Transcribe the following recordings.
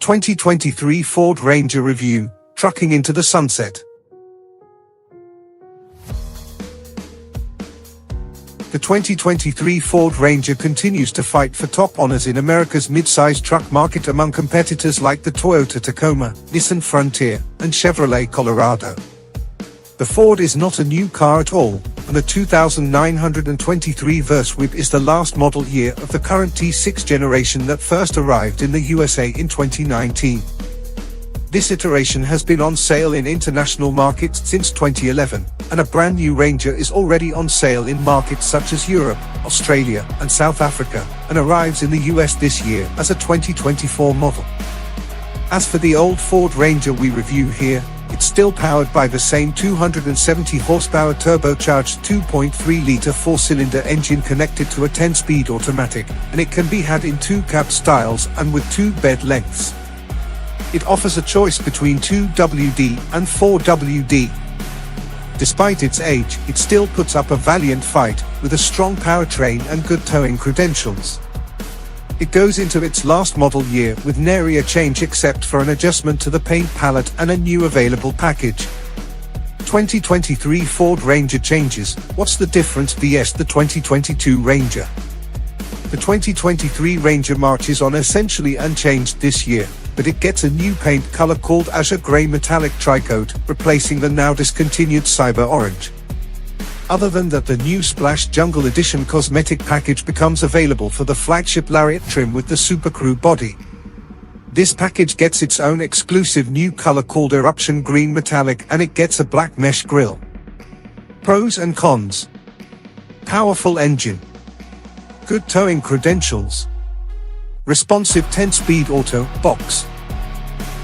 2023 Ford Ranger Review, Trucking into the Sunset. The 2023 Ford Ranger continues to fight for top honors in America's mid-size truck market among competitors like the Toyota Tacoma, Nissan Frontier, and Chevrolet Colorado. The Ford is not a new car at all, and the 2923 Verswip is the last model year of the current T6 generation that first arrived in the USA in 2019. This iteration has been on sale in international markets since 2011, and a brand new Ranger is already on sale in markets such as Europe, Australia, and South Africa, and arrives in the US this year as a 2024 model. As for the old Ford Ranger we review here, it's still powered by the same 270 horsepower turbocharged 2.3-liter four-cylinder engine connected to a 10-speed automatic, and it can be had in two cab styles and with two bed lengths. It offers a choice between 2WD and 4WD. Despite its age, it still puts up a valiant fight, with a strong powertrain and good towing credentials. It goes into its last model year with nary a change except for an adjustment to the paint palette and a new available package. 2023 Ford Ranger changes. What's the difference vs the 2022 Ranger? The 2023 Ranger marches on essentially unchanged this year, but it gets a new paint color called Azure Grey Metallic Tricoat, replacing the now discontinued Cyber Orange. Other than that, the new Splash Jungle Edition cosmetic package becomes available for the flagship Lariat trim with the Super Crew body. This package gets its own exclusive new color called Eruption Green Metallic, and it gets a black mesh grille. Pros and cons. Powerful engine. Good towing credentials. Responsive 10-speed auto box.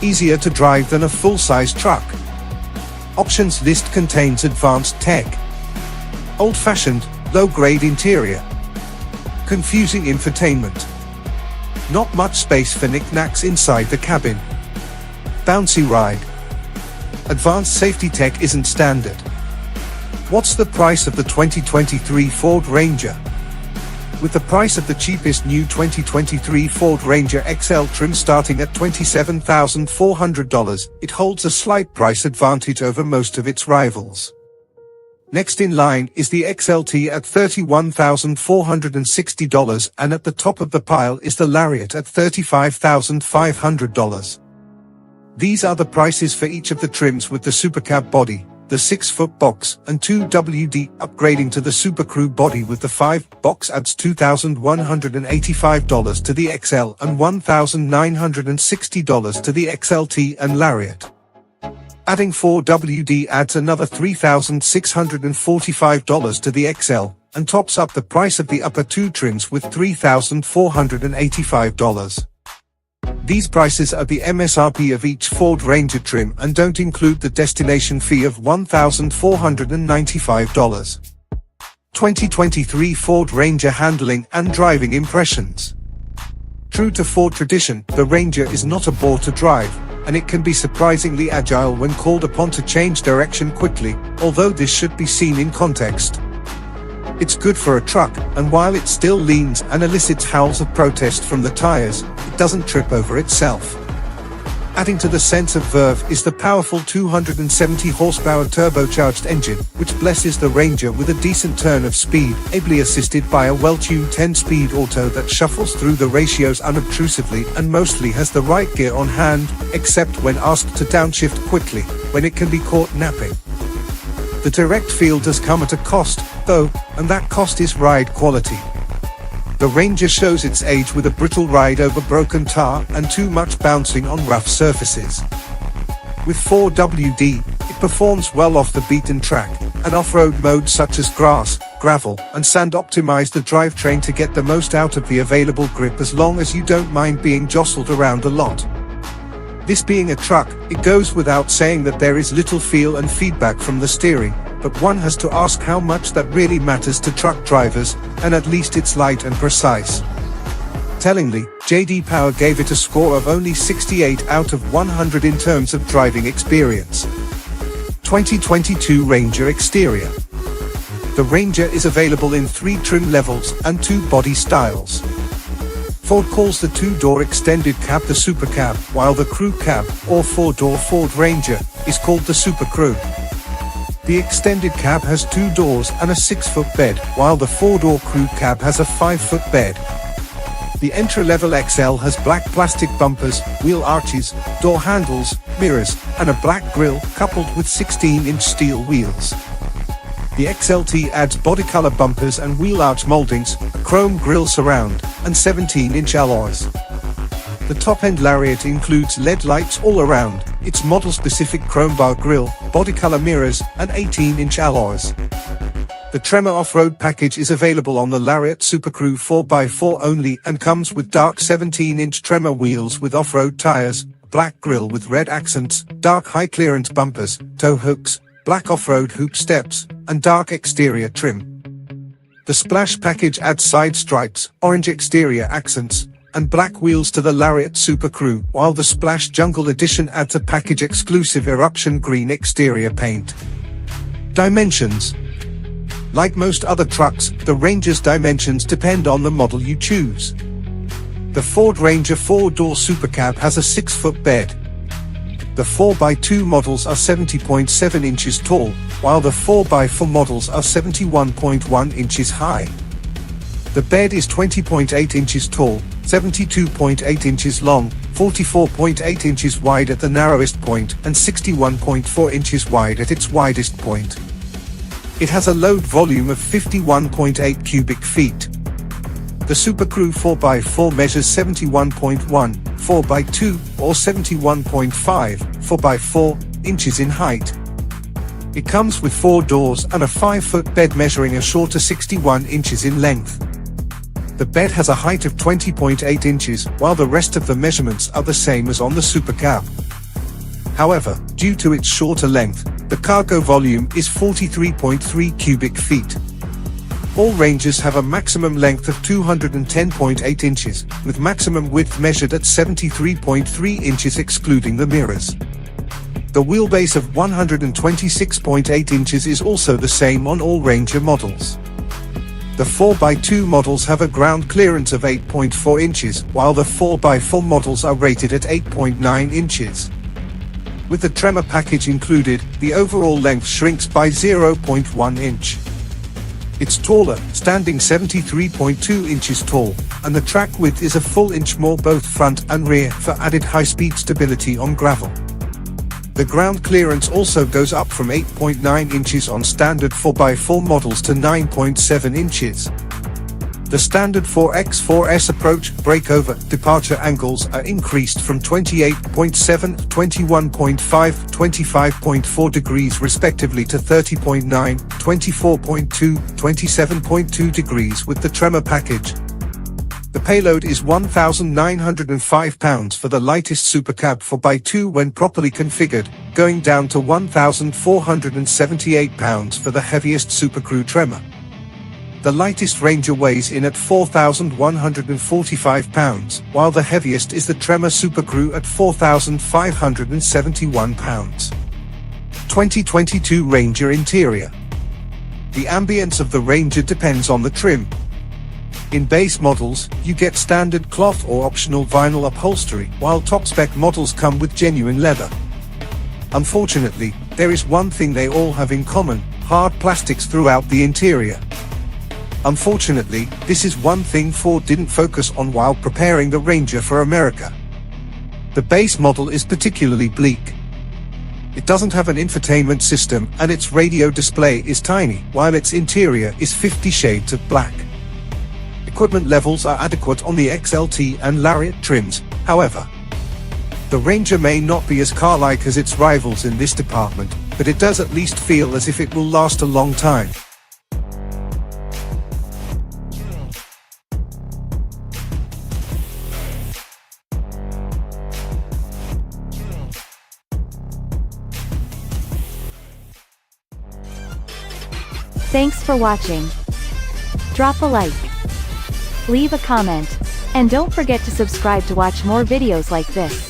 Easier to drive than a full-size truck. Options list contains advanced tech. Old-fashioned, low-grade interior. Confusing infotainment. Not much space for knickknacks inside the cabin. Bouncy ride. Advanced safety tech isn't standard. What's the price of the 2023 Ford Ranger? With the price of the cheapest new 2023 Ford Ranger XL trim starting at $27,400, it holds a slight price advantage over most of its rivals. Next in line is the XLT at $31,460, and at the top of the pile is the Lariat at $35,500. These are the prices for each of the trims with the Supercab body, the 6-foot box, and 2WD. Upgrading to the Super Crew body with the 5-box adds $2,185 to the XL and $1,960 to the XLT and Lariat. Adding 4WD adds another $3,645 to the XL, and tops up the price of the upper two trims with $3,485. These prices are the MSRP of each Ford Ranger trim and don't include the destination fee of $1,495. 2023 Ford Ranger handling and driving impressions. True to Ford tradition, the Ranger is not a bore to drive, and it can be surprisingly agile when called upon to change direction quickly, although this should be seen in context. It's good for a truck, and while it still leans and elicits howls of protest from the tires, it doesn't trip over itself. Adding to the sense of verve is the powerful 270 horsepower turbocharged engine, which blesses the Ranger with a decent turn of speed, ably assisted by a well-tuned 10-speed auto that shuffles through the ratios unobtrusively and mostly has the right gear on hand, except when asked to downshift quickly, when it can be caught napping. The direct feel does come at a cost, though, and that cost is ride quality. The Ranger shows its age with a brittle ride over broken tar and too much bouncing on rough surfaces. With 4WD, it performs well off the beaten track, and off-road modes such as grass, gravel, and sand optimize the drivetrain to get the most out of the available grip as long as you don't mind being jostled around a lot. This being a truck, it goes without saying that there is little feel and feedback from the steering, but one has to ask how much that really matters to truck drivers, and at least it's light and precise. Tellingly, J.D. Power gave it a score of only 68 out of 100 in terms of driving experience. 2022 Ranger Exterior. The Ranger is available in 3 trim levels and 2 body styles. Ford calls the two-door extended cab the Super Cab, while the Crew Cab, or four-door Ford Ranger, is called the Super Crew. The extended cab has 2 doors and a 6-foot bed, while the 4-door Crew Cab has a 5-foot bed. The entry-level XL has black plastic bumpers, wheel arches, door handles, mirrors, and a black grille, coupled with 16-inch steel wheels. The XLT adds body-color bumpers and wheel arch moldings, a chrome grille surround, and 17-inch alloys. The top-end Lariat includes LED lights all around, its model-specific chrome bar grille, body-color mirrors, and 18-inch alloys. The Tremor off-road package is available on the Lariat Super Crew 4x4 only and comes with dark 17-inch Tremor wheels with off-road tires, black grille with red accents, dark high-clearance bumpers, tow hooks, black off-road hoop steps, and dark exterior trim. The Splash package adds side stripes, orange exterior accents, and black wheels to the Lariat Super Crew, while the Splash Jungle Edition adds a package-exclusive eruption green exterior paint. Dimensions. Like most other trucks, the Ranger's dimensions depend on the model you choose. The Ford Ranger 4-door Super Cab has a 6-foot bed. The 4x2 models are 70.7 inches tall, while the 4x4 models are 71.1 inches high. The bed is 20.8 inches tall, 72.8 inches long, 44.8 inches wide at the narrowest point, and 61.4 inches wide at its widest point. It has a load volume of 51.8 cubic feet. The Super Crew 4x4 measures 71.1, 4x2, or 71.5, 4x4 inches in height. It comes with 4 doors and a 5-foot bed measuring a shorter 61 inches in length. The bed has a height of 20.8 inches, while the rest of the measurements are the same as on the Super Cab. However, due to its shorter length, the cargo volume is 43.3 cubic feet. All Rangers have a maximum length of 210.8 inches, with maximum width measured at 73.3 inches excluding the mirrors. The wheelbase of 126.8 inches is also the same on all Ranger models. The 4x2 models have a ground clearance of 8.4 inches, while the 4x4 models are rated at 8.9 inches. With the Tremor package included, the overall length shrinks by 0.1 inch. It's taller, standing 73.2 inches tall, and the track width is a full inch more both front and rear for added high-speed stability on gravel. The ground clearance also goes up from 8.9 inches on standard 4x4 models to 9.7 inches. The standard 4x4S approach, breakover, departure angles are increased from 28.7, 21.5, 25.4 degrees respectively to 30.9, 24.2, 27.2 degrees with the Tremor package. The payload is 1,905 pounds for the lightest Super Cab 4x2 when properly configured, going down to 1,478 pounds for the heaviest Super Crew Tremor. The lightest Ranger weighs in at 4,145 pounds, while the heaviest is the Tremor Super Crew at 4,571 pounds. 2022 Ranger Interior. The ambience of the Ranger depends on the trim. In base models, you get standard cloth or optional vinyl upholstery, while top-spec models come with genuine leather. Unfortunately, there is one thing they all have in common: hard plastics throughout the interior. Unfortunately, this is one thing Ford didn't focus on while preparing the Ranger for America. The base model is particularly bleak. It doesn't have an infotainment system and its radio display is tiny, while its interior is 50 shades of black. Equipment levels are adequate on the XLT and Lariat trims, however. The Ranger may not be as car-like as its rivals in this department, but it does at least feel as if it will last a long time. Thanks for watching. Drop a like, leave a comment, and don't forget to subscribe to watch more videos like this.